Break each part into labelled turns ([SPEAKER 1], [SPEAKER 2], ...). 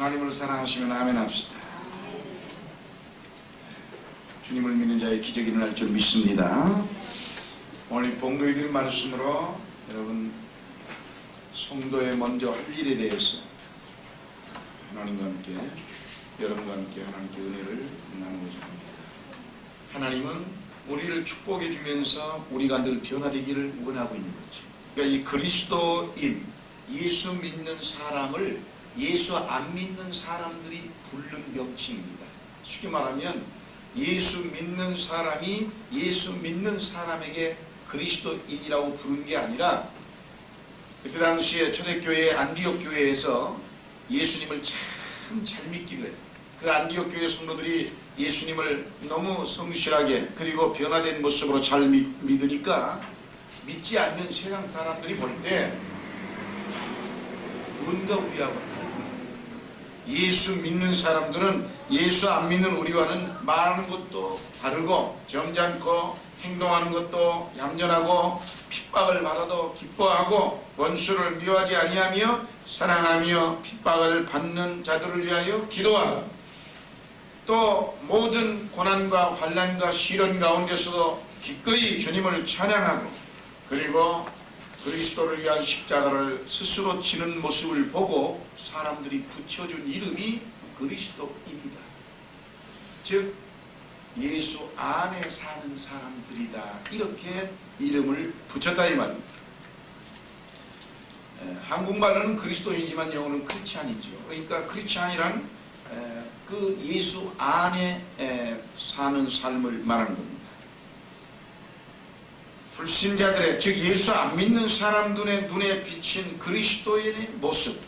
[SPEAKER 1] 하나님을 사랑하시면 아멘 합시다. 주님을 믿는 자의 기적이 일어날 줄 믿습니다. 오늘 봉도에 드린 말씀으로 여러분 성도의 먼저 할 일에 대해서 하나님과 함께 여러분과 함께 하나님께 은혜를 나누고자 합니다. 하나님은 우리를 축복해 주면서 우리가 늘 변화되기를 원하고 있는 거죠. 그러니까 이 그리스도인 예수 믿는 사람을 예수 안 믿는 사람들이 부르는 명칭입니다. 쉽게 말하면 예수 믿는 사람이 예수 믿는 사람에게 그리스도인이라고 부른 게 아니라 그때 당시에 초대교회 안디옥 교회에서 예수님을 참 잘 믿기를 그 안디옥 교회 성도들이 예수님을 너무 성실하게 그리고 변화된 모습으로 잘 믿으니까 믿지 않는 세상 사람들이 볼 때 뭔가 우리하고 예수 믿는 사람들은 예수 안 믿는 우리와는 말하는 것도 다르고 점잖고 행동하는 것도 얌전하고 핍박을 받아도 기뻐하고 원수를 미워하지 아니하며 사랑하며 핍박을 받는 자들을 위하여 기도하고 또 모든 고난과 환난과 시련 가운데서도 기꺼이 주님을 찬양하고 그리고 그리스도를 위한 십자가를 스스로 지는 모습을 보고 사람들이 붙여준 이름이 그리스도인이다. 즉 예수 안에 사는 사람들이다. 이렇게 이름을 붙였다 이 말입니다. 한국말로는 그리스도인이지만 영어는 크리스찬이죠. 그러니까 크리스찬이란 그 예수 안에 사는 삶을 말하는 겁니다. 불신자들의 즉 예수 안 믿는 사람들의 눈에 비친 그리스도인의 모습,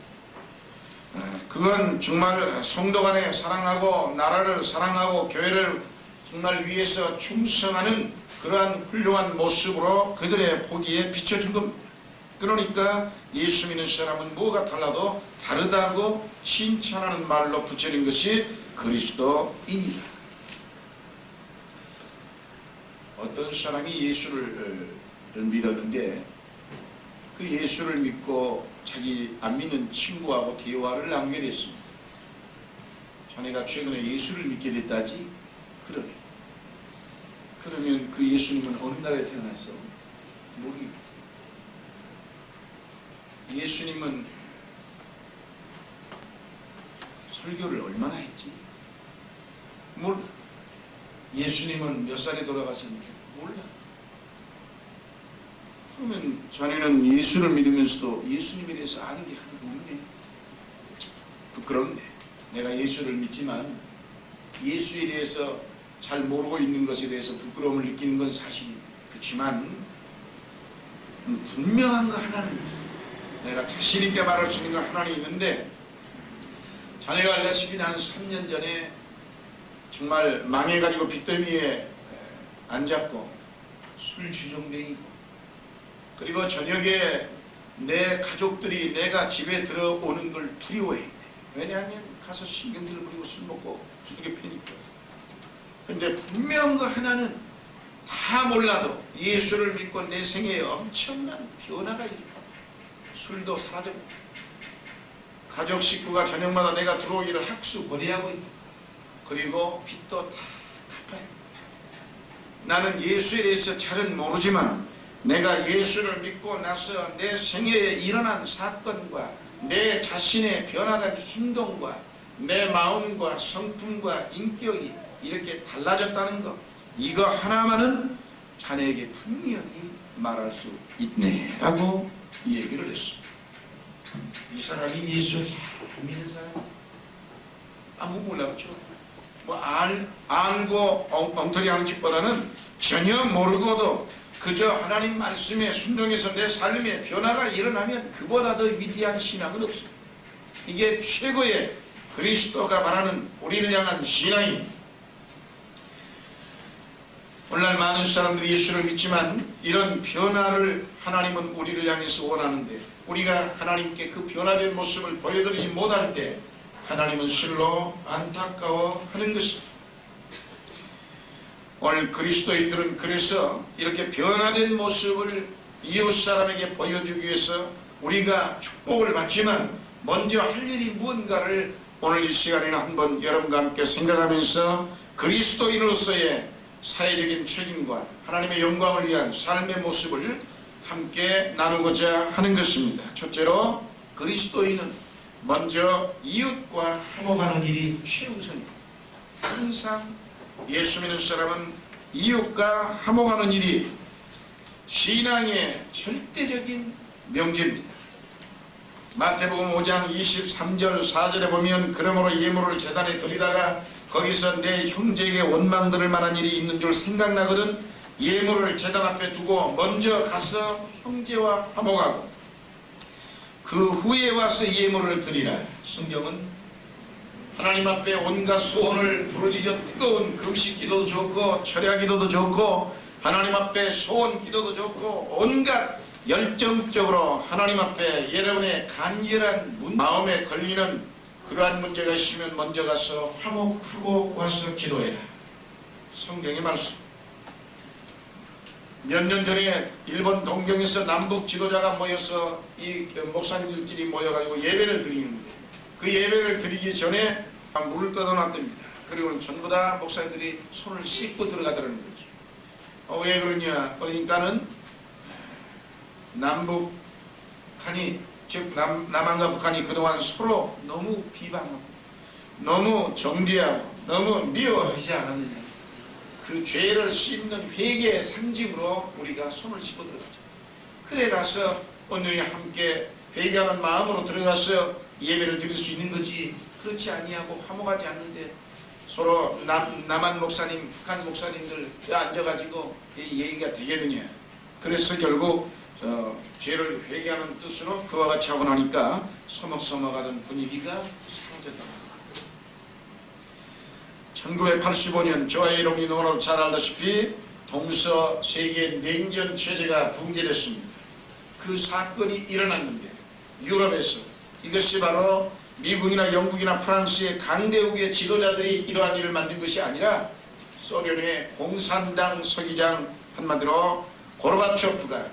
[SPEAKER 1] 그건 정말 성도 간에 사랑하고 나라를 사랑하고 교회를 정말 위해서 충성하는 그러한 훌륭한 모습으로 그들의 보기에 비춰준 겁니다. 그러니까 예수 믿는 사람은 뭐가 달라도 다르다고 칭찬하는 말로 붙여진 것이 그리스도인이다. 어떤 사람이 예수를 믿었는데 그 예수를 믿고 자기 안 믿는 친구하고 대화를 나누게 됐습니다. 자네가 최근에 예수를 믿게 됐다지? 그러네. 그러면 그 예수님은 어느 나라에 태어났어? 모르겠다. 예수님은 설교를 얼마나 했지? 몰라. 예수님은 몇 살에 돌아가셨는지 몰라. 그러면 자네는 예수를 믿으면서도 예수님에 대해서 아는 게 하나도 없네. 부끄럽네. 내가 예수를 믿지만 예수에 대해서 잘 모르고 있는 것에 대해서 부끄러움을 느끼는 건 사실입니다. 그렇지만 분명한 거 하나는 있어. 내가 자신있게 말할 수 있는 거 하나는 있는데 자네가 알다시피 나는 3년 전에 정말 망해가지고 빚더미에 앉았고 술 주정뱅이고 그리고 저녁에 내 가족들이 내가 집에 들어오는 걸 두려워했네. 왜냐하면 가서 신경질을 부리고 술 먹고 두둑에 패니까. 근데 분명한 거 하나는 다 몰라도 예수를 믿고 내 생애에 엄청난 변화가 일어났다. 술도 사라졌고 가족 식구가 저녁마다 내가 들어오기를 학수 거래하고 있고 그리고 빚도 다 갚아요. 나는 예수에 대해서 잘은 모르지만 내가 예수를 믿고 나서 내 생애에 일어난 사건과 내 자신의 변화된 행동과 내 마음과 성품과 인격이 이렇게 달라졌다는 것, 이거 하나만은 자네에게 분명히 말할 수 있네 라고 얘기를 했습니다. 이 사람이 예수를 잘 믿는 사람 아무 몰랐죠. 뭐 알고 엉터리 하는 짓보다는 전혀 모르고도 그저 하나님 말씀에 순종해서 내 삶의 변화가 일어나면 그보다 더 위대한 신앙은 없습니다. 이게 최고의 그리스도가 말하는 우리를 향한 신앙입니다. 오늘날 많은 사람들이 예수를 믿지만 이런 변화를 하나님은 우리를 향해서 원하는데 우리가 하나님께 그 변화된 모습을 보여드리지 못할 때 하나님은 실로 안타까워하는 것입니다. 오늘 그리스도인들은 그래서 이렇게 변화된 모습을 이웃 사람에게 보여주기 위해서 우리가 축복을 받지만 먼저 할 일이 무언가를 오늘 이 시간에는 한번 여러분과 함께 생각하면서 그리스도인으로서의 사회적인 책임과 하나님의 영광을 위한 삶의 모습을 함께 나누고자 하는 것입니다. 첫째로, 그리스도인은 먼저 이웃과 화목하는 일이 최우선입니다. 항상 예수 믿는 사람은 이웃과 화목하는 일이 신앙의 절대적인 명제입니다. 마태복음 5장 23절 4절에 보면 그러므로 예물을 제단에 드리다가 거기서 내 형제에게 원망 들을 만한 일이 있는 줄 생각나거든 예물을 제단 앞에 두고 먼저 가서 형제와 화목하고 그 후에 와서 예물을 드리라. 성경은 하나님 앞에 온갖 소원을 부르짖어 뜨거운 금식 기도도 좋고 철야 기도도 좋고 하나님 앞에 소원 기도도 좋고 온갖 열정적으로 하나님 앞에 여러분의 간절한 마음에 걸리는 그러한 문제가 있으면 먼저 가서 화목하고 와서 기도해라. 성경의 말씀. 몇 년 전에 일본 동경에서 남북 지도자가 모여서 이 목사님들끼리 모여가지고 예배를 드리는데 그 예배를 드리기 전에 물을 떠다놨답니다. 그리고는 전부 다 목사님들이 손을 씻고 들어가더라는 거죠. 왜 그러냐? 그러니까는 남북한이 즉 남한과 북한이 그동안 서로 너무 비방하고 너무 정죄하고 너무 미워하지 않았느냐. 그 죄를 씻는 회개의 상징으로 우리가 손을 씻고 들어가죠. 그래 가서 오늘이 함께 회개하는 마음으로 들어가서 예배를 드릴 수 있는 거지. 그렇지 아니하고 화목하지 않는데 서로 남한 목사님, 북한 목사님들 앉아가지고 이 얘기가 되겠느냐. 그래서 결국 죄를 회개하는 뜻으로 그와 같이 하고 나니까 서먹서먹하던 분위기가 사라졌다. 1985년 저와 여러분이 너무나도 잘 알다시피 동서 세계 냉전 체제가 붕괴됐습니다. 그 사건이 일어났는데 유럽에서 이것이 바로 미국이나 영국이나 프랑스의 강대국의 지도자들이 이러한 일을 만든 것이 아니라 소련의 공산당 서기장 한마디로 고르바초프가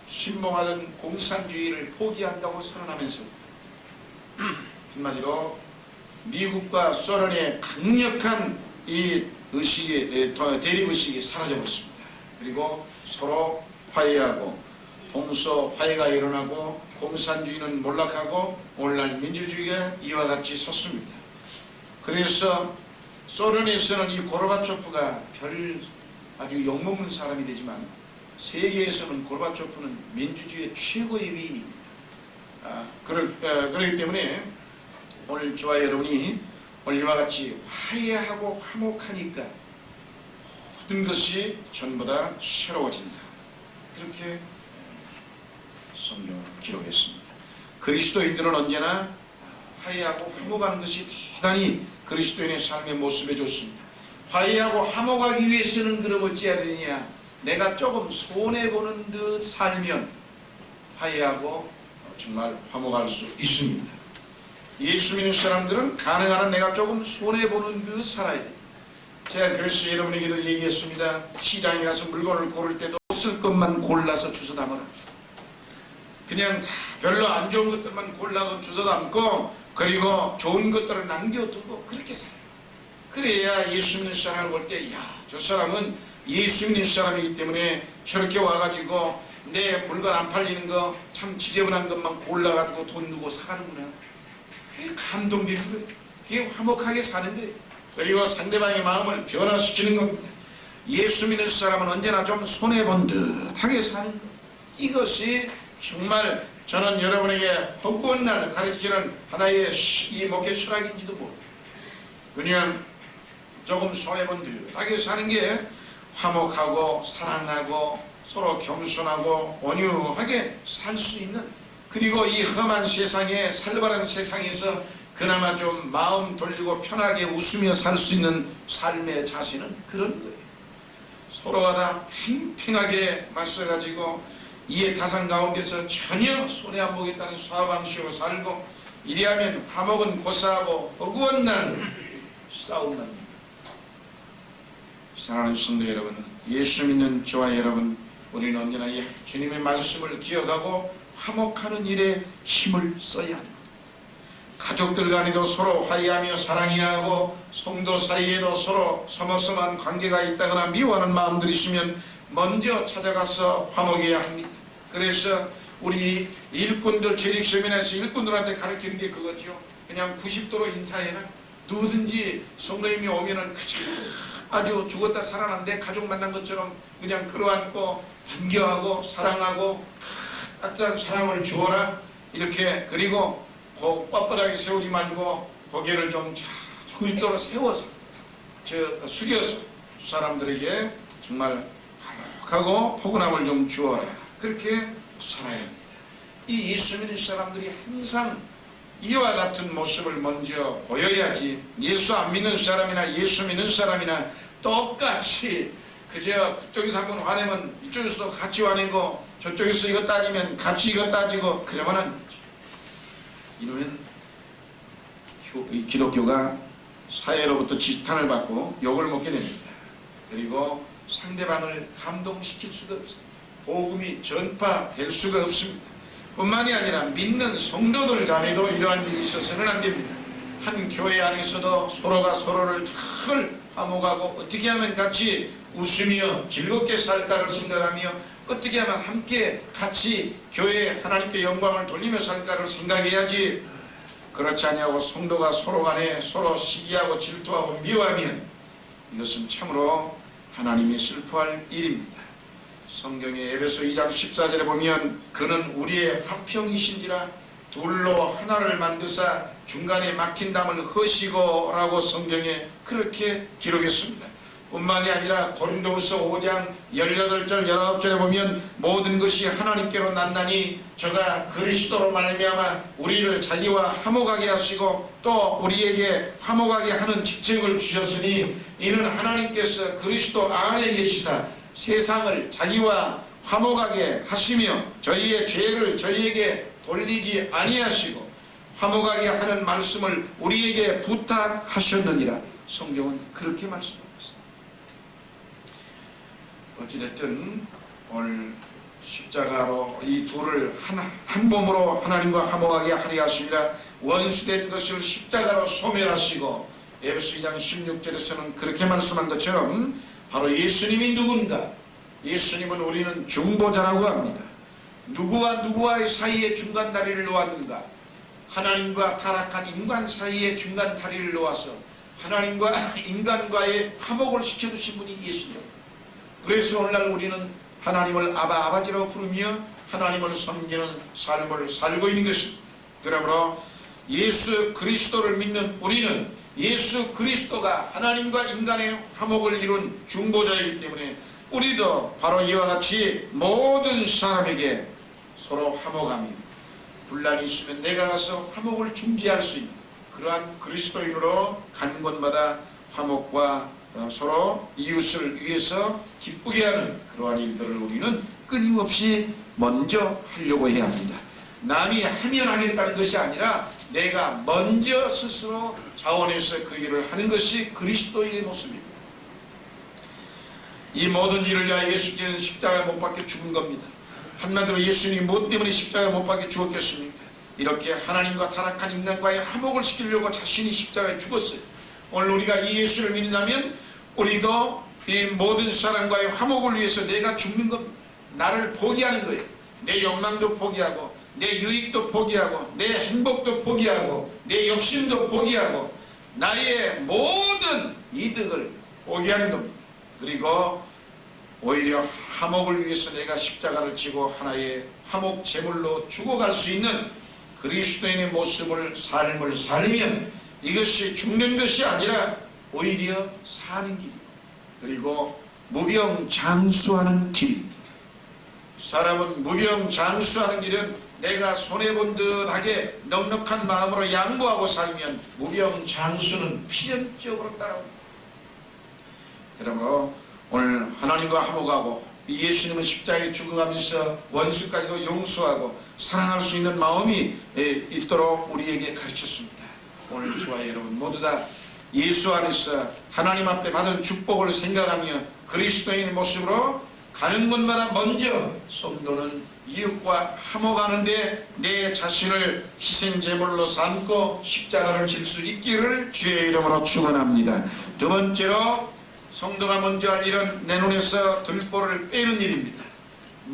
[SPEAKER 1] 신봉하던 공산주의를 포기한다고 선언하면서 한마디로 미국과 소련의 강력한 이 의식이 대립의식이 사라져버렸습니다. 그리고 서로 화해하고 동서 화해가 일어나고 공산주의는 몰락하고 오늘날 민주주의가 이와 같이 섰습니다. 그래서 소련에서는 이 고르바초프가 별 아주 욕먹는 사람이 되지만 세계에서는 고르바초프는 민주주의의 최고의 위인입니다. 그렇기 때문에 오늘 저와 여러분이 오늘 이와 같이 화해하고 화목하니까 모든 것이 전부 다 새로워진다. 그렇게 성경을 기록했습니다. 그리스도인들은 언제나 화해하고 화목하는 것이 대단히 그리스도인의 삶의 모습에 좋습니다. 화해하고 화목하기 위해서는 그럼 어찌해야 되느냐? 내가 조금 손해보는 듯 살면 화해하고 정말 화목할 수 있습니다. 예수 믿는 사람들은 가능한 한 내가 조금 손해보는 듯 살아야 돼요. 제가 그래서 여러분에게도 얘기했습니다. 시장에 가서 물건을 고를 때도 쓸 것만 골라서 주워 담아라. 그냥 다 별로 안 좋은 것들만 골라서 주워 담고 그리고 좋은 것들을 남겨두고 그렇게 살아요. 그래야 예수 믿는 사람을 볼 때 야, 저 사람은 예수 믿는 사람이기 때문에 저렇게 와가지고 내 물건 안 팔리는 거 참 지저분한 것만 골라가지고 돈 주고 사가는구나. 그게 감동되는 거예요. 그게 화목하게 사는 거예요. 그리고 상대방의 마음을 변화시키는 겁니다. 예수 믿는 사람은 언제나 좀 손해본 듯하게 사는 거예요. 이것이 정말 저는 여러분에게 헛구운 날 가르치는 하나의 이 목회 철학인지도 모릅니다. 그냥 조금 손해본 듯하게 사는 게 화목하고 사랑하고 서로 겸손하고 온유하게 살 수 있는, 그리고 이 험한 세상에 살벌한 세상에서 그나마 좀 마음 돌리고 편하게 웃으며 살 수 있는 삶의 자세는 그런 거예요. 서로가 다 팽팽하게 맞서가지고 이해 타산 가운데서 전혀 손해 안 보겠다는 사방식으로 살고, 이리하면 화목은 고사하고 어구한 날 싸움만. 사랑하는 성도 여러분, 예수 믿는 저와 여러분, 우리는 언제나 주님의 말씀을 기억하고 화목하는 일에 힘을 써야 합니다. 가족들 간에도 서로 화해하며 사랑해야 하고 성도 사이에도 서로 서먹서먹한 관계가 있다거나 미워하는 마음들이 있으면 먼저 찾아가서 화목해야 합니다. 그래서 우리 일꾼들, 재직세미나에서 일꾼들한테 가르치는 게 그거죠. 그냥 90도로 인사해라. 누구든지 성도님이 오면은 아주 죽었다 살아난 내 가족 만난 것처럼 그냥 끌어안고 반겨하고 사랑하고 따뜻한 사랑을 주어라. 이렇게. 그리고 뻣뻣하게 세우지 말고 고개를 좀 90도로 세워서 숙여서 두 사람들에게 정말 하고 포근함을 좀 주어라. 그렇게 살아야 합니다. 이 예수 믿는 사람들이 항상 이와 같은 모습을 먼저 보여야지, 예수 안 믿는 사람이나 예수 믿는 사람이나 똑같이 그저 그쪽에서 한번 화내면 이쪽에서도 같이 화내고 저쪽에서 이거 따지면 같이 이거 따지고 그러면은 이러면 기독교가 사회로부터 지탄을 받고 욕을 먹게 됩니다. 그리고 상대방을 감동시킬 수가 없어요. 복음이 전파될 수가 없습니다. 뿐만이 아니라 믿는 성도들 간에도 이러한 일이 있어서는 안 됩니다. 한 교회 안에서도 서로가 서로를 잘 화목하고 어떻게 하면 같이 웃으며 즐겁게 살까를 생각하며 어떻게 하면 함께 같이 교회에 하나님께 영광을 돌리며 살까를 생각해야지, 그렇지 않냐고 성도가 서로 간에 서로 시기하고 질투하고 미워하면 이것은 참으로 하나님이 슬퍼할 일입니다. 성경의 에베소 2장 14절에 보면 그는 우리의 화평이신지라 둘로 하나를 만드사 중간에 막힌 담을 허시고 라고 성경에 그렇게 기록했습니다. 뿐만이 아니라 고린도후서 5장 18절 19절에 보면 모든 것이 하나님께로 났나니 저가 그리스도로 말미암아 우리를 자기와 화목하게 하시고 또 우리에게 화목하게 하는 직책을 주셨으니 이는 하나님께서 그리스도 안에 계시사 세상을 자기와 화목하게 하시며 저희의 죄를 저희에게 돌리지 아니하시고 화목하게 하는 말씀을 우리에게 부탁하셨느니라. 성경은 그렇게 말씀하고 있습니다. 어찌됐든 오늘 십자가로 이 둘을 한 몸으로 하나님과 화목하게 하리 하시니라. 원수된 것을 십자가로 소멸하시고 에베소 2장 16절에서는 그렇게 말씀한 것처럼 바로 예수님이 누군가? 예수님은 우리는 중보자라고 합니다. 누구와 누구와의 사이에 중간 다리를 놓았는가? 하나님과 타락한 인간 사이에 중간 다리를 놓아서 하나님과 인간과의 화목을 시켜주신 분이 예수님. 그래서 오늘날 우리는 하나님을 아버지라고 부르며 하나님을 섬기는 삶을 살고 있는 것입니다. 그러므로 예수 그리스도를 믿는 우리는 예수 그리스도가 하나님과 인간의 화목을 이룬 중보자이기 때문에 우리도 바로 이와 같이 모든 사람에게 서로 화목하며 분란이 있으면 내가 가서 화목을 중재할 수 있는 그러한 그리스도인으로 가는 곳마다 화목과 서로 이웃을 위해서 기쁘게 하는 그러한 일들을 우리는 끊임없이 먼저 하려고 해야 합니다. 남이 하면 하겠다는 것이 아니라 내가 먼저 스스로 자원해서 그 일을 하는 것이 그리스도인의 모습입니다. 이 모든 일을 위하여 예수께서는 십자가에 못 박혀 죽은 겁니다. 한마디로 예수님이 무엇 때문에 십자가에 못 박혀 죽었겠습니까? 이렇게 하나님과 타락한 인간과의 화목을 시키려고 자신이 십자가에 죽었어요. 오늘 우리가 이 예수를 믿는다면 우리도 이 모든 사람과의 화목을 위해서 내가 죽는 겁니다. 나를 포기하는 거예요. 내 욕망도 포기하고 내 유익도 포기하고 내 행복도 포기하고 내 욕심도 포기하고 나의 모든 이득을 포기하는 겁니다. 그리고 오히려 화목을 위해서 내가 십자가를 지고 하나의 화목 제물로 죽어갈 수 있는 그리스도인의 모습을 삶을 살면 이것이 죽는 것이 아니라 오히려 사는 길이고 그리고 무병장수하는 길입니다. 사람은 무병장수하는 길은 내가 손해본 듯하게 넉넉한 마음으로 양보하고 살면 무병장수는 필연적으로 따라옵니다. 그러므로 오늘 하나님과 화목하고 예수님은 십자가에 죽어가면서 원수까지도 용서하고 사랑할 수 있는 마음이 있도록 우리에게 가르쳤습니다. 오늘 저와 여러분 모두 다 예수 안에서 하나님 앞에 받은 축복을 생각하며 그리스도인의 모습으로 가는 곳마다 먼저 성도는 이웃과 화목하는데 내 자신을 희생제물로 삼고 십자가를 질 수 있기를 주의 이름으로 축원합니다. 두 번째로 성도가 먼저 할 일은 내 눈에서 들보를 빼는 일입니다.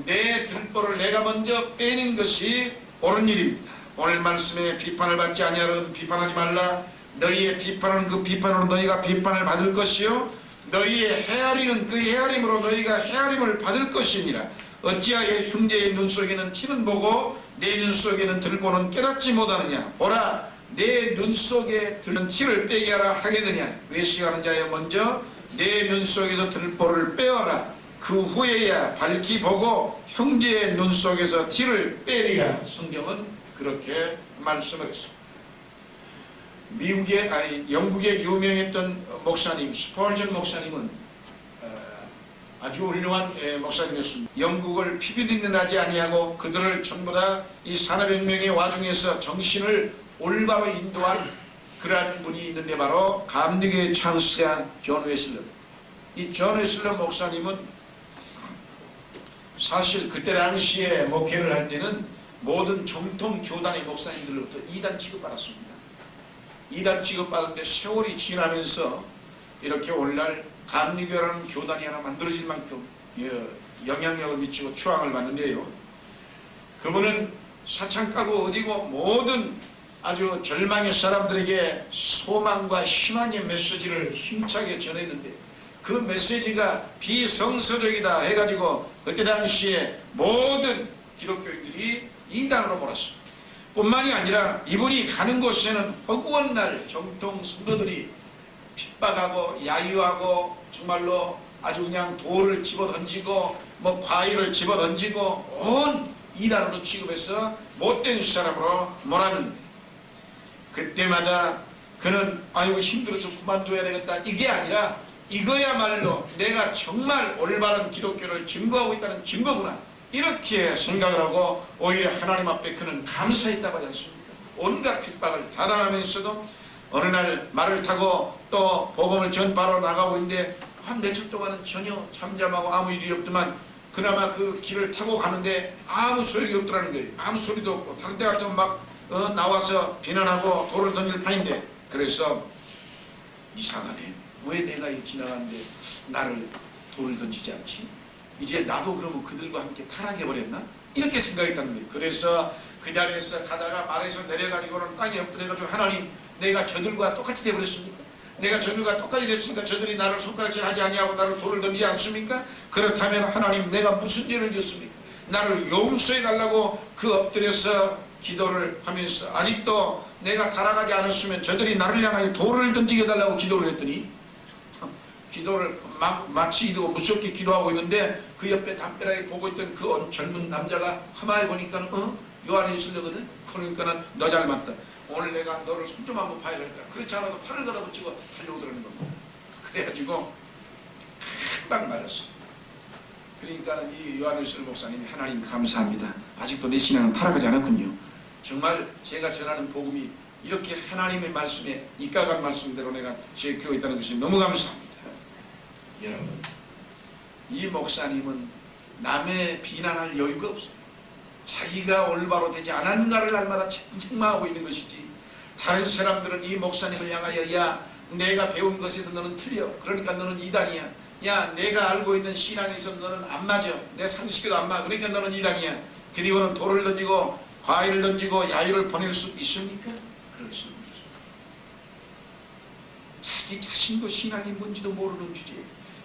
[SPEAKER 1] 내 들보를 내가 먼저 빼는 것이 옳은 일입니다. 오늘 말씀에 비판을 받지 아니하거든 비판하지 말라. 너희의 비판은 그 비판으로 너희가 비판을 받을 것이요 너희의 헤아리는 그 헤아림으로 너희가 헤아림을 받을 것이니라. 어찌하여 형제의 눈 속에는 티는 보고 내 눈 속에는 들보는 깨닫지 못하느냐. 보라 내 눈 속에 들은 티를 빼게 하라 하겠느냐. 외식하는 자여 먼저 내 눈 속에서 들보를 빼어라. 그 후에야 밝히 보고 형제의 눈 속에서 티를 빼리라. 성경은 그렇게 말씀을 했습니다. 영국의 유명했던 목사님 스펄전 목사님은 아주 훌륭한 목사님이었습니다. 영국을 피비린내나지 아니하고 그들을 전부 다 이 산업혁명의 와중에서 정신을 올바로 인도한 그러한 분이 있는데 바로 감리교의 창시자 존 웨슬러. 이 존 웨슬러 목사님은 사실 그때 당시에 목회를 할 때는 모든 정통 교단의 목사님들로부터 이단 취급받았습니다. 이단 취급받았는데 세월이 지나면서 이렇게 오늘날 감리교라는 교단이 하나 만들어질 만큼 영향력을 미치고 추앙을 받는데요. 그분은 사창 까고 어디고 모든 아주 절망의 사람들에게 소망과 희망의 메시지를 힘차게 전했는데 그 메시지가 비성서적이다 해가지고 그때 당시에 모든 기독교인들이 이단으로 몰았습니다. 뿐만이 아니라 이분이 가는 곳에는 허구한 날 정통 성도들이 핍박하고 야유하고 정말로 아주 그냥 돌을 집어던지고 뭐 과일을 집어던지고 온 이단으로 취급해서 못된 사람으로 몰았는데 그때마다 그는 아이고 힘들어서 그만둬야 되겠다 이게 아니라 이거야말로 내가 정말 올바른 기독교를 증거하고 있다는 증거구나 이렇게 생각을 하고 오히려 하나님 앞에 그는 감사했다고 하지 않습니까? 온갖 핍박을 타당하면서도 어느 날 말을 타고 또 복음을 전파로 나가고 있는데 한 며칠 동안은 전혀 잠잠하고 아무 일이 없더만 그나마 그 길을 타고 가는데 아무 소용이 없더라는 거예요. 아무 소리도 없고 당대 같으면 막 나와서 비난하고 돌을 던질 판인데 그래서 이상하네. 왜 내가 지나가는데 나를 돌을 던지지 않지? 이제 나도 그러면 그들과 함께 타락해버렸나? 이렇게 생각했다는 거예요. 그래서 그 자리에서 가다가 말에서 내려가지고는 땅에 엎드려가지고 하나님 내가 저들과 똑같이 되어버렸습니까? 내가 저들과 똑같이 됐으니까 저들이 나를 손가락질 하지 아니하고 나를 돌을 던지지 않습니까? 그렇다면 하나님 내가 무슨 죄를 지었습니까? 나를 용서해 달라고 그 엎드려서 기도를 하면서 아직도 내가 타락하지 않았으면 저들이 나를 향하여 돌을 던지게 해달라고 기도를 했더니 기도를 마치 무섭게 기도하고 있는데 그 옆에 담벼락에 보고 있던 그 젊은 남자가 가만히 보니까 요 안에 있으려거든. 그러니까 너 잘 맞다. 오늘 내가 너를 손 좀 한번 봐야겠다. 그렇지 않아도 팔을 걷어붙이고 달려오더라는 겁니다. 그래가지고 금방 말았어. 그러니까 이 요한일서 목사님이 하나님 감사합니다. 아직도 내 신앙은 타락하지 않았군요. 정말 제가 전하는 복음이 이렇게 하나님의 말씀에 입각한 말씀대로 내가 지키고 있다는 것이 너무 감사합니다. 여러분, 이 목사님은 남의 비난할 여유가 없어요. 자기가 올바로 되지 않았는가를 날마다 책망하고 있는 것이지 다른 사람들은 이 목사님을 향하여 야 내가 배운 것에서 너는 틀려. 그러니까 너는 이단이야. 야 내가 알고 있는 신앙에서 너는 안 맞아. 내 상식에도 안 맞아. 그러니까 너는 이단이야. 그리고는 돌을 던지고 과일을 던지고 야유를 보낼 수 있습니까? 그럴 수 없어요. 자기 자신도 신앙이 뭔지도 모르는 주제에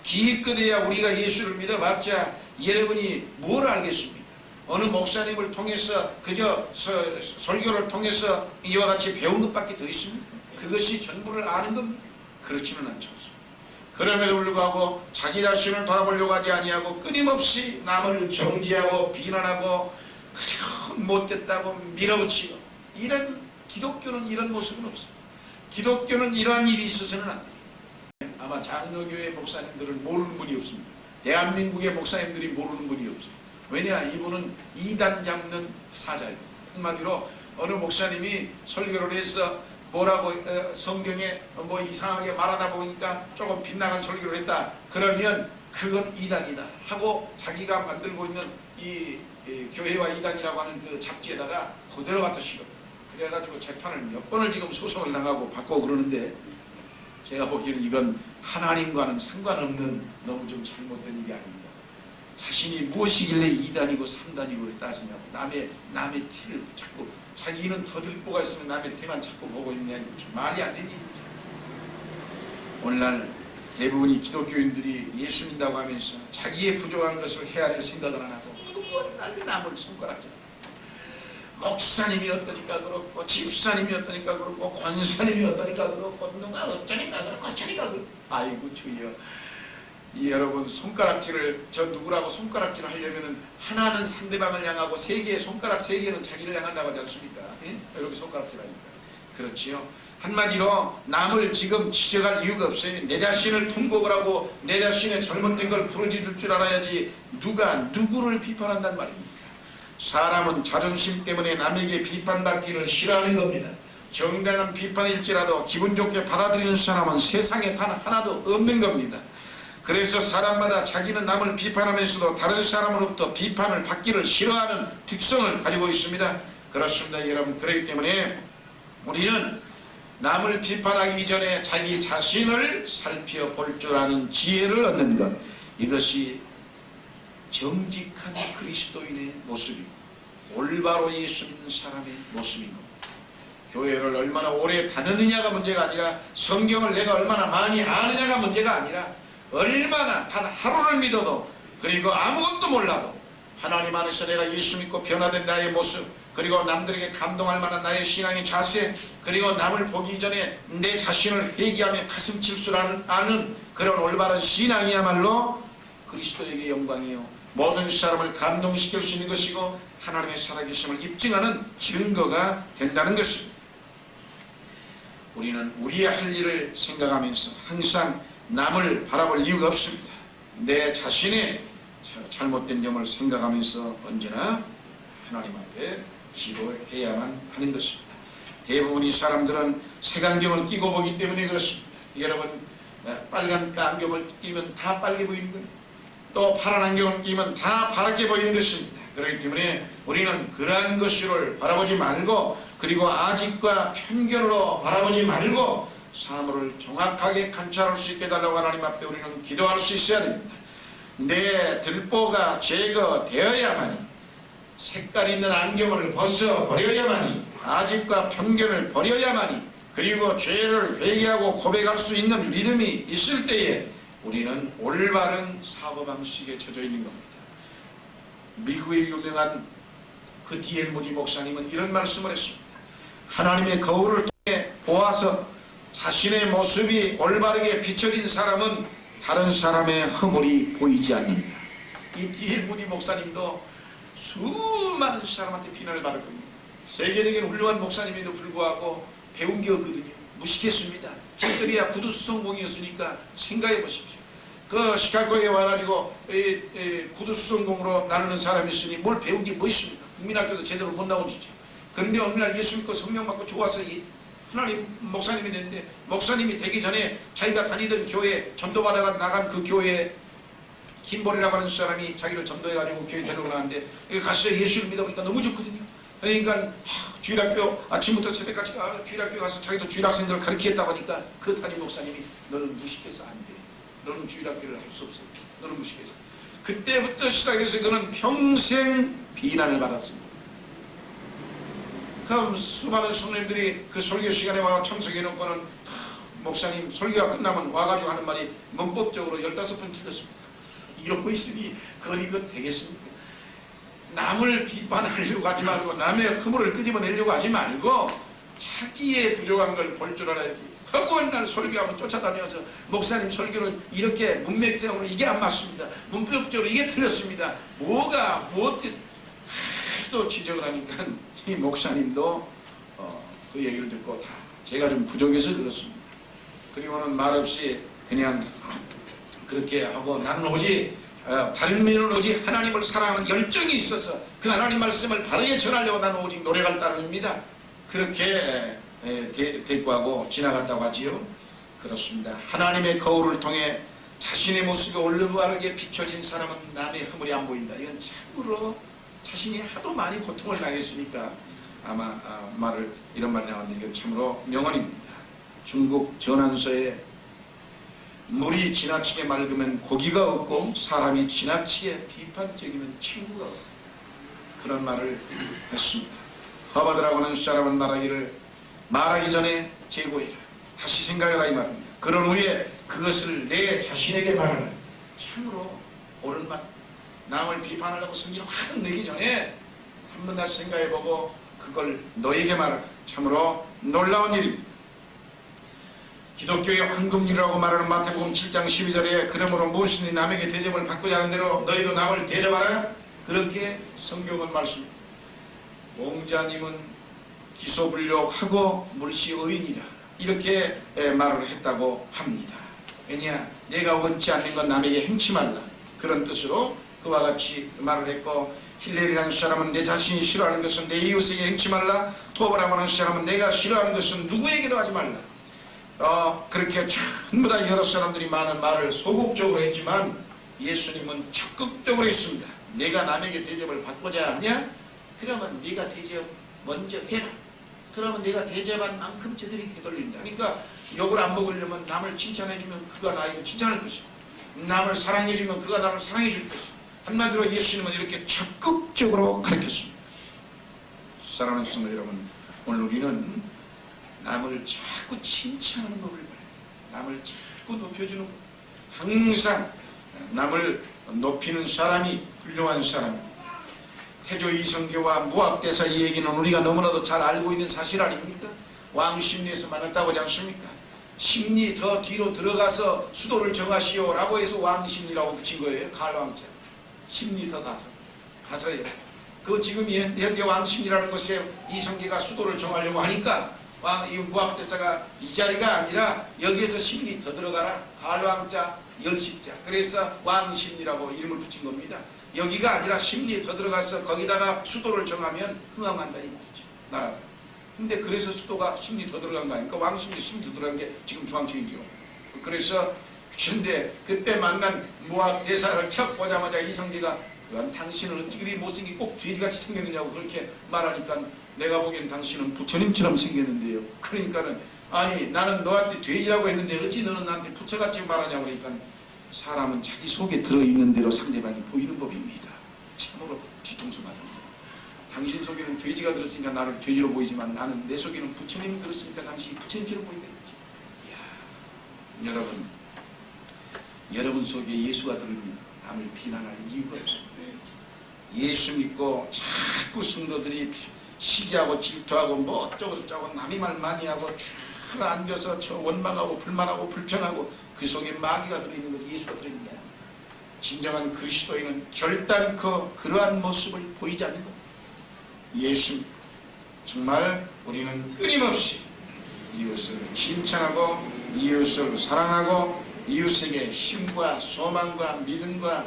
[SPEAKER 1] 기껏해야 우리가 예수를 믿어봤자 여러분이 뭘 알겠습니까? 어느 목사님을 통해서 그저 설교를 통해서 이와 같이 배운 것밖에 더 있습니까? 그것이 전부를 아는 겁니까? 그렇지는 않죠. 그럼에도 불구하고 자기 자신을 돌아보려고 하지 아니하고 끊임없이 남을 정죄하고 비난하고 못됐다고 밀어붙이고 이런 기독교는 이런 모습은 없어요. 기독교는 이러한 일이 있어서는 안 돼요. 아마 장로교회 목사님들은 모르는 분이 없습니다. 대한민국의 목사님들이 모르는 분이 없어요. 왜냐? 이분은 이단 잡는 사자예요. 한마디로 어느 목사님이 설교를 해서 뭐라고 성경에 뭐 이상하게 말하다 보니까 조금 빗나간 설교를 했다. 그러면 그건 이단이다 하고 자기가 만들고 있는 이 교회와 이단이라고 하는 그 잡지에다가 그대로 갖다 실어. 그래가지고 재판을 몇 번을 지금 소송을 당하고 받고 그러는데, 제가 보기에는 이건 하나님과는 상관없는 너무 좀 잘못된 일이 아닙니다. 자신이 무엇이길래 2단이고 3단이고 따지냐고, 남의 티를 자꾸, 자기는 더 들보가 있으면 남의 티만 자꾸 보고 있냐, 말이 안 되는 일이죠. 오늘날 대부분이 기독교인들이 예수 믿다고 하면서 자기의 부족한 것을 헤아릴 생각을 안 하고 맨날 남을 손가락질, 목사님이 어떠니까 그렇고, 집사님이 어떠니까 그렇고, 권사님이 어떠니까 그렇고, 누가 어쩌니까 그렇고, 어쩌니까 그렇고. 아이고 주여, 여러분 손가락질을, 저 누구라고 손가락질을 하려면은 하나는 상대방을 향하고 세 개의 손가락, 세 개는 자기를 향한다고 하지 않습니까? 예? 이렇게 손가락질 하니까. 그렇지요. 한마디로 남을 지금 지적할 이유가 없어요. 내 자신을 통곡을 하고 내 자신의 잘못된 걸 부르짖을 줄 알아야지 누가 누구를 비판한단 말입니까? 사람은 자존심 때문에 남에게 비판받기를 싫어하는 겁니다. 정당한 비판일지라도 기분 좋게 받아들이는 사람은 세상에 단 하나도 없는 겁니다. 그래서 사람마다 자기는 남을 비판하면서도 다른 사람으로부터 비판을 받기를 싫어하는 특성을 가지고 있습니다. 그렇습니다, 여러분. 그렇기 때문에 우리는 남을 비판하기 이전에 자기 자신을 살펴볼 줄 아는 지혜를 얻는 것, 이것이 정직한 그리스도인의 모습이고 올바로 예수 믿는 사람의 모습인 겁니다. 교회를 얼마나 오래 다녔느냐가 문제가 아니라, 성경을 내가 얼마나 많이 아느냐가 문제가 아니라, 얼마나 단 하루를 믿어도, 그리고 아무것도 몰라도 하나님 안에서 내가 예수 믿고 변화된 나의 모습, 그리고 남들에게 감동할 만한 나의 신앙의 자세, 그리고 남을 보기 전에 내 자신을 회개하며 가슴 칠 줄 아는 그런 올바른 신앙이야말로 그리스도에게 영광이요 모든 사람을 감동시킬 수 있는 것이고 하나님의 살아계심을 입증하는 증거가 된다는 것입니다. 우리는 우리의 할 일을 생각하면서 항상 남을 바라볼 이유가 없습니다. 내 자신의 잘못된 점을 생각하면서 언제나 하나님 앞에 기도해야만 하는 것입니다. 대부분의 사람들은 색안경을 끼고 보기 때문에 그렇습니다. 여러분, 빨간 안경을 끼면 다 빨개 보이는 거예요. 또 파란 안경을 끼면 다 파랗게 보이는 것입니다. 그렇기 때문에 우리는 그러한 것을 바라보지 말고, 그리고 아직과 편견으로 바라보지 말고 사물을 정확하게 관찰할 수 있게 해달라고 하나님 앞에 우리는 기도할 수 있어야 됩니다. 내 들보가 제거되어야만이, 색깔 있는 안경을 벗어버려야만이, 아직과 편견을 버려야만이, 그리고 죄를 회개하고 고백할 수 있는 믿음이 있을 때에 우리는 올바른 사고방식에 젖어 있는 겁니다. 미국의 유명한 그 D.L. 무디 목사님은 이런 말씀을 했습니다. 하나님의 거울을 통해 보아서 자신의 모습이 올바르게 비춰진 사람은 다른 사람의 허물이 보이지 않는다. 이 D.L. 무디 목사님도 수많은 사람한테 비난을 받았거든요. 세계적인 훌륭한 목사님에도 불구하고 배운 게 없거든요. 무식했습니다. 길들이야 구두수성공이었으니까 생각해 보십시오. 그 시카고에 와가지고 구두수성공으로 나누는 사람이 있으니 뭘 배운 게 뭐 있습니까? 국민학교도 제대로 못 나온 짓이죠. 그런데 어느 날 예수 믿고 성령 받고 좋아서 하나님 목사님이 됐는데, 목사님이 되기 전에 자기가 다니던 교회, 전도받아가 나간 그 교회에 김보리라고 하는 사람이 자기를 전도해가지고 교회 데리고 나왔는데, 가서 예수를 믿어보니까 너무 좋거든요. 그러니까 주일학교 아침부터 새벽까지 주일학교 가서 자기도 주일학생들을 가르치겠다고 하니까 그 담임 목사님이 너는 무식해서 안 돼. 너는 주일학교를 할 수 없어. 너는 무식해서. 그때부터 시작해서 그는 평생 비난을 받았습니다. 그럼 수많은 성도님들이 그 설교 시간에 와 참석해놓고는 목사님 설교가 끝나면 와가지고 하는 말이 문법적으로 15번 틀렸습니다. 이러고 있으니 그건 이거 되겠습니까? 남을 비판하려고 하지 말고, 남의 허물을 끄집어내려고 하지 말고 자기의 부족한 걸 볼 줄 알아야지. 허구한 날 설교하면 쫓아다녀서 목사님 설교는 이렇게 문맥적으로 이게 안 맞습니다. 문법적으로 이게 틀렸습니다. 뭐가 또 지적을 하니까 이 목사님도 그 얘기를 듣고 다 제가 좀 부족해서 그렇습니다. 그리고는 말없이 그냥 그렇게 하고, 나는 오직 다른 면은 오직 하나님을 사랑하는 열정이 있어서 그 하나님 말씀을 바르게 전하려고 나는 오직 노력할 따름입니다. 그렇게 대꾸하고 지나갔다고 하지요. 그렇습니다. 하나님의 거울을 통해 자신의 모습이 올바르게 비춰진 사람은 남의 허물이 안 보인다. 이건 참으로 자신이 하도 많이 고통을 당했으니까 아마 이런 말이 나왔는데 이건 참으로 명언입니다. 중국 전한서에 물이 지나치게 맑으면 고기가 없고 사람이 지나치게 비판적이면 친구가 없고 그런 말을 했습니다. 허버드라고 하는 사람은 말하기 전에 재고해라. 다시 생각해라 이 말입니다. 그런 후에 그것을 내 자신에게 말하라. 참으로 옳은 말. 남을 비판하려고 성질을 확 내기 전에 한 번 다시 생각해보고 그걸 너에게 말하라. 참으로 놀라운 일입니다. 기독교의 황금률이라고 말하는 마태복음 7장 12절에 그러므로 무엇이든 남에게 대접을 받고자 하는 대로 너희도 남을 대접하라. 그렇게 성경은 말씀합니다. 목자님은 기소불력하고 물시 의인이라 이렇게 말을 했다고 합니다. 왜냐? 내가 원치 않는 건 남에게 행치 말라. 그런 뜻으로 그와 같이 말을 했고 힐렐이라는 사람은 내 자신이 싫어하는 것은 내 이웃에게 행치 말라. 토바라고 하는 사람은 내가 싫어하는 것은 누구에게도 하지 말라. 그렇게 전부 다 여러 사람들이 많은 말을 소극적으로 했지만 예수님은 적극적으로 했습니다. 내가 남에게 대접을 받고자 하냐? 그러면 네가 대접 먼저 해라. 그러면 내가 대접한 만큼 저들이 되돌린다. 그러니까 욕을 안 먹으려면 남을 칭찬해주면 그가 나에게 칭찬할 것이고 남을 사랑해주면 그가 나를 사랑해줄 것이고 한마디로 예수님은 이렇게 적극적으로 가르쳤습니다. 사랑하는 성도 여러분, 오늘 우리는 남을 자꾸 칭찬하는 법을 배워요. 남을 자꾸 높여주는 법. 항상 남을 높이는 사람이 훌륭한 사람입니다. 태조 이성계와 무학대사 이 얘기는 우리가 너무나도 잘 알고 있는 사실 아닙니까? 왕심리에서 만났다고 하지 않습니까? 심리 더 뒤로 들어가서 수도를 정하시오 라고 해서 왕심리라고 붙인 거예요. 갈왕자 심리 더 가서요. 그 지금 현재 왕심리라는 곳에 이성계가 수도를 정하려고 하니까 이 무학대사가 이 자리가 아니라 여기에서 심리 더 들어가라. 갈왕자 열십자. 그래서 왕심리라고 이름을 붙인 겁니다. 여기가 아니라 심리에 더 들어가서 거기다가 수도를 정하면 흥황한다 이 말이죠. 나라가. 근데 그래서 수도가 심리 더 들어간 거 아닙니까? 왕심리 심리 더 들어간 게 지금 중앙청이죠. 그래서 근데 그때 만난 무학대사를 척 보자마자 이성계가 당신은 어찌 그리 못생기고 꼭 돼지같이 생겼느냐고 그렇게 말하니까 내가 보기엔 당신은 부처님처럼 생겼는데요. 그러니까는 아니 나는 너한테 돼지라고 했는데 어찌 너는 나한테 부처같이 말하냐고 그러니까 사람은 자기 속에 들어있는 대로 상대방이 보이는 법입니다. 참으로 뒤통수 맞습니다. 당신 속에는 돼지가 들었으니까 나를 돼지로 보이지만 나는 내 속에는 부처님이 들었으니까 당신이 부처님처럼 보이는 거지. 이야, 여러분 속에 예수가 들으면 남을 비난할 이유가 없습니다. 예수 믿고 자꾸 성도들이 시기하고 질투하고 뭐 어쩌고 남이 말 많이 하고 쭉 앉아서 저 원망하고 불만하고 불평하고 그 속에 마귀가 들어있는 거지 예수가 들어있는 게 아니야. 진정한 그리스도인은 결단코 그러한 모습을 보이지 않는 겁니다. 예수 정말 우리는 끊임없이 이웃을 칭찬하고 이웃을 사랑하고 이웃에게 힘과 소망과 믿음과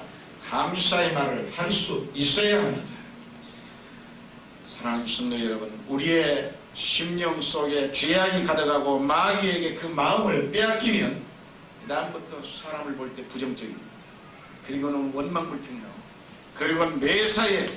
[SPEAKER 1] 감사의 말을 할 수 있어야 합니다. 사랑하는 성도 여러분, 우리의 심령 속에 죄악이 가득하고 마귀에게 그 마음을 빼앗기면 그 다음부터 사람을 볼 때 부정적입니다. 그리고는 원망불평이 나오고 그리고는 매사에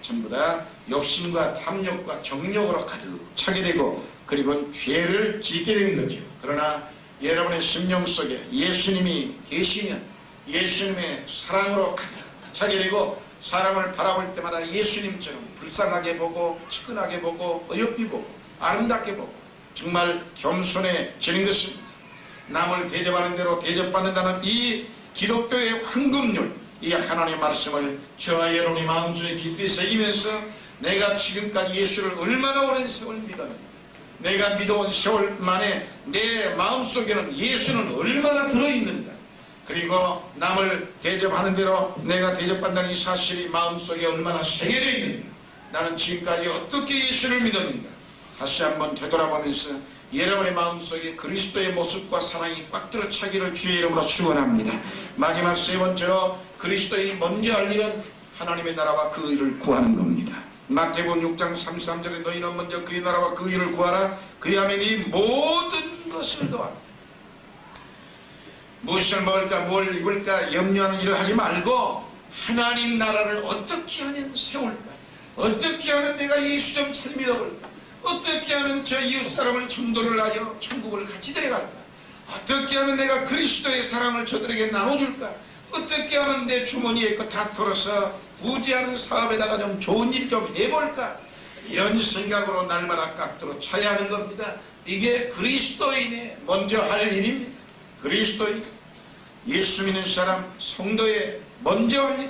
[SPEAKER 1] 전부 다 욕심과 탐욕과 정욕으로 가득 차게 되고 그리고 죄를 짓게 되는 거죠. 그러나 여러분의 심령 속에 예수님이 계시면 예수님의 사랑으로 가득 차게 되고 사람을 바라볼 때마다 예수님처럼 불쌍하게 보고 측은하게 보고 어여삐 보고 아름답게 보고 정말 겸손해지는 것입니다. 남을 대접하는 대로 대접받는다는 이 기독교의 황금률, 이 하나님의 말씀을 저와 여러분의 마음속에 깊이 새기면서 내가 지금까지 예수를 얼마나 오랜 세월 믿었는가, 내가 믿어온 세월 만에 내 마음속에는 예수는 얼마나 들어있는가, 그리고 남을 대접하는 대로 내가 대접받는다는 이 사실이 마음속에 얼마나 새겨져 있는가, 나는 지금까지 어떻게 예수를 믿었는가 다시 한번 되돌아보면서 여러분의 마음속에 그리스도의 모습과 사랑이 꽉 들어차기를 주의 이름으로 축원합니다. 마지막 세 번째로 그리스도인이 먼저 할 일은 하나님의 나라와 그 의를 구하는 겁니다. 마태복음 6장 33절에 너희는 먼저 그의 나라와 그 의를 구하라. 그리하면 이 모든 것을 더하라. 무엇을 먹을까 뭘 입을까 염려하는 일을 하지 말고 하나님 나라를 어떻게 하면 세울까, 어떻게 하면 내가 예수 좀 잘 믿어볼까, 어떻게 하면 저 이웃 사람을 전도를 하여 천국을 같이 데려갈까, 어떻게 하면 내가 그리스도의 사랑을 저들에게 나눠줄까, 어떻게 하면 내 주머니에 거 다 털어서 부지하는 사업에다가 좀 좋은 일 좀 해볼까, 이런 생각으로 날마다 깍두로 쳐야 하는 겁니다. 이게 그리스도인의 먼저 할 일입니다. 그리스도인, 예수 믿는 사람, 성도의 먼저 할 일.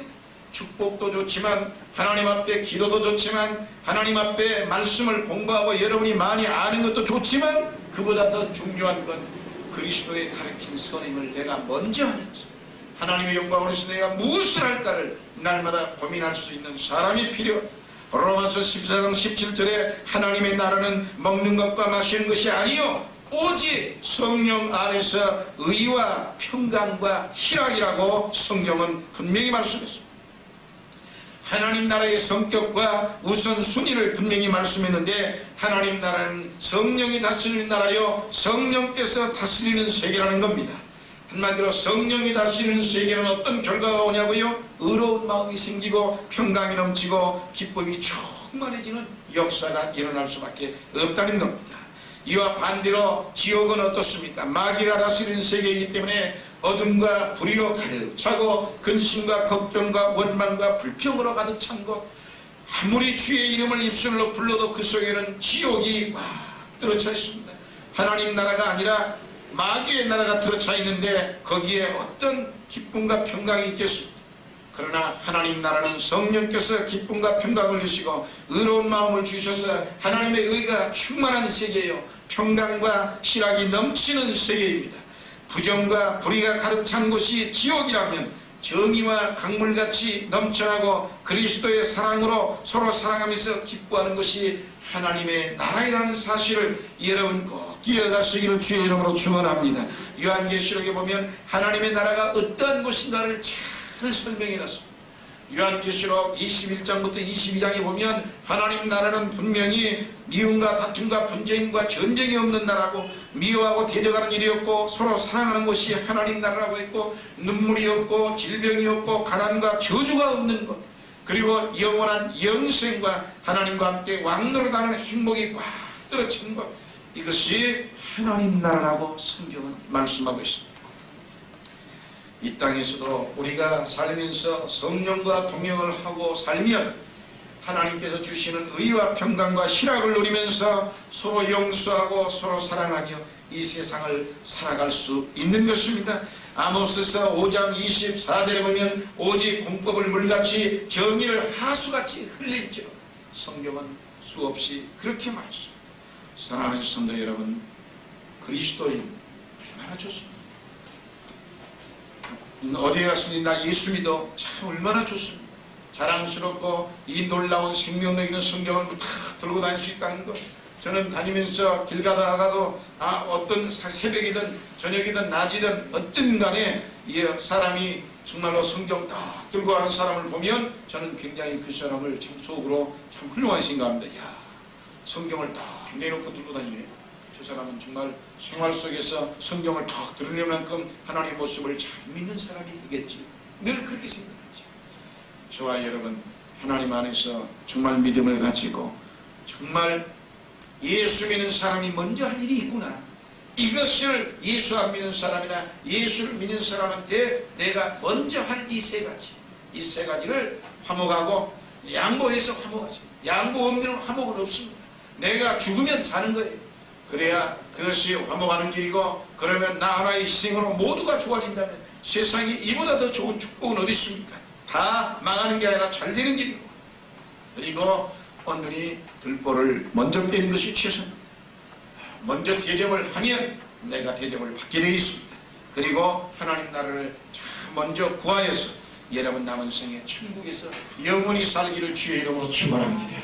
[SPEAKER 1] 축복도 좋지만, 하나님 앞에 기도도 좋지만, 하나님 앞에 말씀을 공부하고 여러분이 많이 아는 것도 좋지만, 그보다 더 중요한 건 그리스도의 가르친 선행을 내가 먼저 하는 것이다. 하나님의 영광을 위해서 내가 무엇을 할까를 날마다 고민할 수 있는 사람이 필요하다. 로마서 14장 17절에 하나님의 나라는 먹는 것과 마시는 것이 아니요 오직 성령 안에서 의와 평강과 희락이라고 성경은 분명히 말씀했습니다. 하나님 나라의 성격과 우선순위를 분명히 말씀했는데, 하나님 나라는 성령이 다스리는 나라요 성령께서 다스리는 세계라는 겁니다. 한마디로 성령이 다스리는 세계는 어떤 결과가 오냐고요? 의로운 마음이 생기고 평강이 넘치고 기쁨이 충만해지는 역사가 일어날 수밖에 없다는 겁니다. 이와 반대로 지옥은 어떻습니까? 마귀가 다스리는 세계이기 때문에 어둠과 불의로 가득 차고 근심과 걱정과 원망과 불평으로 가득 찬 곳, 아무리 주의 이름을 입술로 불러도 그 속에는 지옥이 막 들어차 있습니다. 하나님 나라가 아니라 마귀의 나라가 들어차 있는데 거기에 어떤 기쁨과 평강이 있겠습니까? 그러나 하나님 나라는 성령께서 기쁨과 평강을 주시고 의로운 마음을 주셔서 하나님의 의가 충만한 세계요 평강과 희락이 넘치는 세계입니다. 부정과 불의가 가득 찬 곳이 지옥이라면 정의와 강물같이 넘쳐나고 그리스도의 사랑으로 서로 사랑하면서 기뻐하는 것이 하나님의 나라이라는 사실을 여러분 꼭 기억하시기를 주의 이름으로 축원합니다. 요한계시록에 보면 하나님의 나라가 어떠한 곳인가를 잘 설명해놨습니다. 요한계시록 21장부터 22장에 보면 하나님 나라는 분명히 미움과 다툼과 분쟁과 전쟁이 없는 나라고, 미워하고 대적하는 일이 없고 서로 사랑하는 것이 하나님 나라라고 했고, 눈물이 없고 질병이 없고 가난과 저주가 없는 것, 그리고 영원한 영생과 하나님과 함께 왕노릇하는 행복이 꽉 들어찬 것, 이것이 하나님 나라라고 성경은 말씀하고 있습니다. 이 땅에서도 우리가 살면서 성령과 동행을 하고 살면 하나님께서 주시는 의와 평강과 희락을 누리면서 서로 용서하고 서로 사랑하며 이 세상을 살아갈 수 있는 것입니다. 아모스서 5장 24절에 보면 오직 공법을 물같이 정의를 하수같이 흘릴지로, 성경은 수없이 그렇게 말했습니다. 사랑하는 성도 여러분, 그리스도인 얼마나 좋습니다. 어디에 갔으니 나 예수 믿어, 참 얼마나 좋습니다. 자랑스럽고 이 놀라운 생명력 있는 성경을 다 들고 다닐 수 있다는 것, 저는 다니면서 길 가다가도 어떤 새벽이든 저녁이든 낮이든 어떤 간에 사람이 정말로 성경 딱 들고 가는 사람을 보면 저는 굉장히 그 사람을 참 속으로 참 훌륭하게 생각합니다. 야, 성경을 딱 내놓고 들고 다니네. 저 사람은 정말 생활 속에서 성경을 딱 들으려는 만큼 하나님의 모습을 잘 믿는 사람이 되겠지. 늘 그렇게 생각하죠. 저와 여러분, 하나님 안에서 정말 믿음을 가지고 정말 예수 믿는 사람이 먼저 할 일이 있구나, 이것을 예수 안 믿는 사람이나 예수를 믿는 사람한테 내가 먼저 할 이 세 가지를 화목하고 양보해서 화목하세요. 양보 없는 화목은 없습니다. 내가 죽으면 사는 거예요. 그래야 그것이 화목하는 길이고, 그러면 나 하나의 희생으로 모두가 좋아진다면 세상에 이보다 더 좋은 축복은 어디 있습니까? 다 망하는 게 아니라 잘 되는 길이고, 그리고 온전히 들보를 먼저 빼는 것이 최선입니다. 먼저 대접을 하면 내가 대접을 받게 되어 있습니다. 그리고 하나님 나라를 먼저 구하여서 여러분 남은 생에 천국에서 영원히 살기를 주의 이름으로 축원합니다.